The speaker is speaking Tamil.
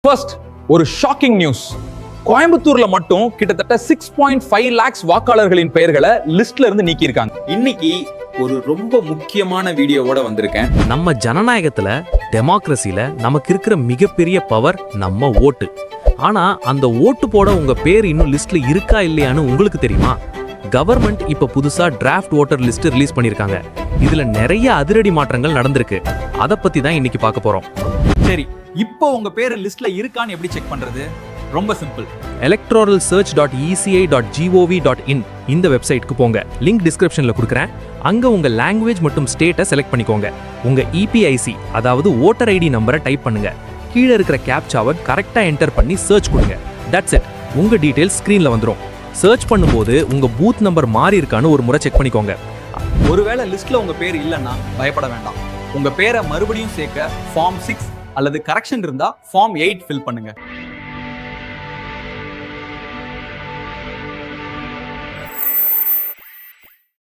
ஃபர்ஸ்ட் ஒரு ஷாக்கிங் நியூஸ். கோயம்புத்தூர்ல மட்டும் கிட்டத்தட்ட 6.5 lakhs வாக்காளர்களின் பெயர்களை லிஸ்ட்ல இருந்து நீக்கியிருக்காங்க. இன்னைக்கு ஒரு ரொம்ப முக்கியமான வீடியோவோட வந்திருக்கேன். நம்ம ஜனநாயகத்துல டெமோக்ரஸில நமக்கு இருக்கிற மிகப்பெரிய பவர் நம்ம ஓட்டு. ஆனா அந்த ஓட்டு போட உங்க பேர் இன்னும் லிஸ்ட்ல இருக்கா இல்லையான்னு உங்களுக்கு தெரியுமா? கவர்மெண்ட் இப்ப புதுசா டிராஃப்ட் ஓட்டர் லிஸ்ட் ரிலீஸ் பண்ணிருக்காங்க. இதுல நிறைய அதிரடி மாற்றங்கள் நடந்திருக்கு. அத பத்தி தான் இன்னைக்கு பார்க்க போறோம். சரி, இப்போ உங்க பேர் லிஸ்ட்ல இருக்கான்னு எப்படி செக் பண்றது? ரொம்ப சிம்பிள். electoralsearch.eci.gov.in இந்த வெப்சைட்க்கு போங்க. லிங்க் டிஸ்கிரிப்ஷன்ல கொடுக்குறேன். அங்க உங்க லாங்குவேஜ் மற்றும் ஸ்டேட்டை செலக்ட் பண்ணிக்கோங்க. உங்க இபிஐசி அதாவது ஓட்டர் ஐடி நம்பரை டைப் பண்ணுங்க. கீழே இருக்கிற கேப்சாவை கரெக்டா என்டர் பண்ணி சர்ச் கொடுங்க. That's it. உங்க டீடைல்ஸ் ஸ்கிரீன்ல வந்துரும். சர்ச் பண்ணும்போது உங்க பூத் நம்பர் மாறி இருக்கான்னு ஒரு முறை செக் பண்ணிக்கோங்க. ஒருவேளை லிஸ்ட்ல உங்க பேர் இல்லைன்னா பயப்பட வேண்டாம். உங்க பேரை மறுபடியும் சேர்க்க ஃபார்ம் 6 அல்லது கரெக்ஷன் இருந்தா ஃபார்ம் 8 ஃபில் பண்ணுங்க.